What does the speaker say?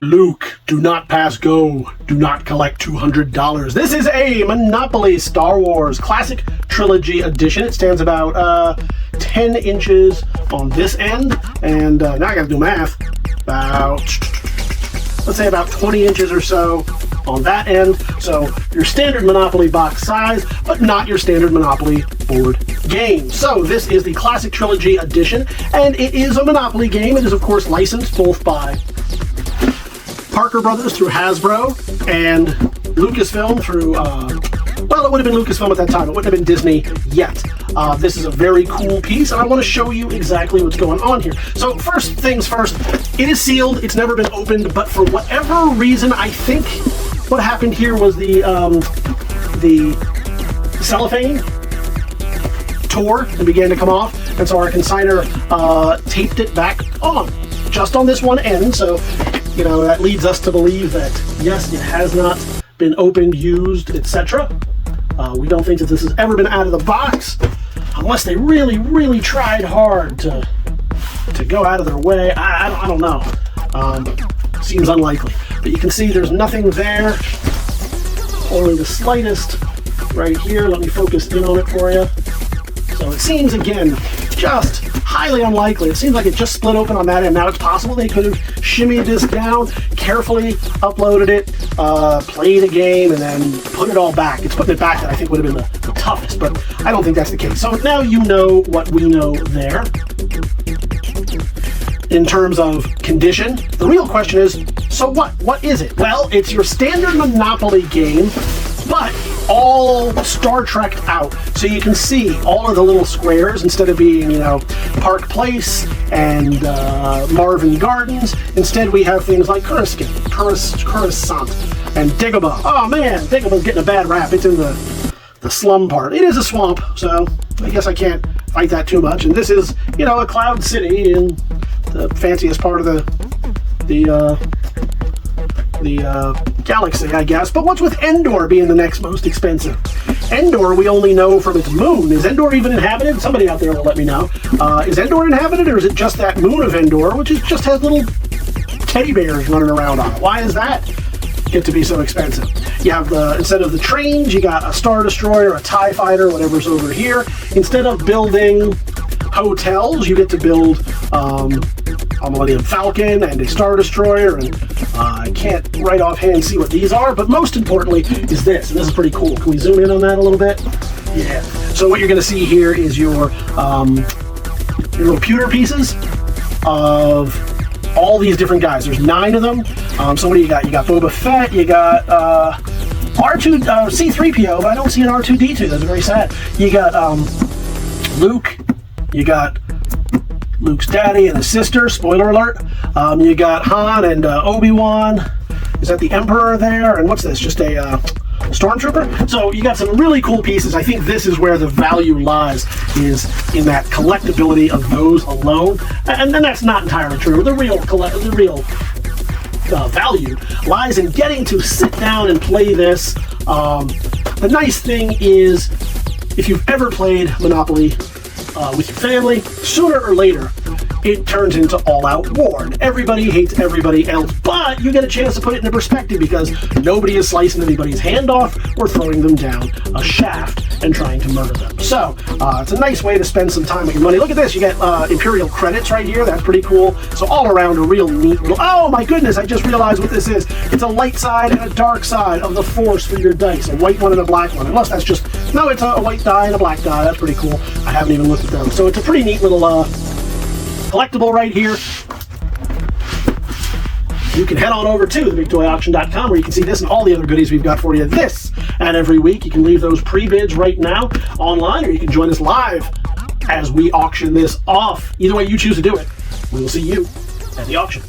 Luke, do not pass go. Do not collect $200. This is a Monopoly Star Wars Classic Trilogy Edition. It stands about 10 inches on this end, and now I gotta do math. Let's say about 20 inches or so on that end. So your standard Monopoly box size, but not your standard Monopoly board game. So this is the Classic Trilogy Edition, and it is a Monopoly game. It is, of course, licensed both by Parker Brothers through Hasbro and Lucasfilm through, well, it would have been Lucasfilm at that time. It wouldn't have been Disney yet. This is a very cool piece, and I want to show you exactly what's going on here. So first things first, it is sealed. It's never been opened, but for whatever reason, I think what happened here was the cellophane tore and began to come off, and so our consignor taped it back on, just on this one end. So, you know, that leads us to believe that, yes, it has not been opened, used, etc. We don't think that this has ever been out of the box, unless they really, really tried hard to go out of their way. I don't know. Seems unlikely. But you can see there's nothing there, only the slightest right here. Let me focus in on it for you. So it seems, again, just highly unlikely. It seems like it just split open on that end. Now, it's possible they could have shimmied this down, carefully uploaded it, played a game, and then put it all back. It's putting it back that I think would have been the toughest, but I don't think that's the case. So now you know what we know there. In terms of condition, the real question is, so what? What is it? Well, it's your standard Monopoly game, but all Star Trek'd out. So you can see all of the little squares, instead of being, you know, Park Place and Marvin Gardens, instead we have things like Coruscant and Dagobah. Oh man, Dagobah's getting a bad rap. It's in the slum part. It is a swamp, so I guess I can't fight that too much. And this is, you know, a cloud city in the fanciest part of the galaxy, I guess. But what's with Endor being the next most expensive? Endor, we only know from its moon. Is Endor even inhabited? Somebody out there will let me know. Is Endor inhabited, or is it just that moon of Endor, which just has little teddy bears running around on it? Why is that get to be so expensive? You have instead of the trains, you got a Star Destroyer, a TIE Fighter, whatever's over here. Instead of building hotels, you get to build a Millennium Falcon and a Star Destroyer, and I can't right offhand see what these are, but most importantly is this, and this is pretty cool. Can we zoom in on that a little bit? Yeah. So what you're going to see here is your little pewter pieces of all these different guys. There's 9 of them. So what do you got? You got Boba Fett, you got C-3PO, but I don't see an R2-D2. That's very sad. You got Luke, you got Luke's daddy and his sister, spoiler alert. You got Han and Obi-Wan. Is that the Emperor there? And what's this? Just a Stormtrooper? So you got some really cool pieces. I think this is where the value lies, is in that collectability of those alone. And then that's not entirely true. The real value lies in getting to sit down and play this. The nice thing is, if you've ever played Monopoly with your family, sooner or later it turns into all-out war, and everybody hates everybody else, but you get a chance to put it into perspective because nobody is slicing anybody's hand off or throwing them down a shaft and trying to murder them. So it's a nice way to spend some time with your money. Look at this, you get Imperial credits right here. That's pretty cool. So all around a real neat little, oh my goodness, I just realized what this is. It's a light side and a dark side of the Force for your dice, a white one and a black one. Unless that's just, no, it's a white die and a black die. That's pretty cool. I haven't even looked at those. So it's a pretty neat little collectible right here. You can head on over to TheBigToyAuction.com, where you can see this and all the other goodies we've got for you this and every week. You can leave those pre-bids right now online, or you can join us live as we auction this off. Either way you choose to do it, we will see you at the auction.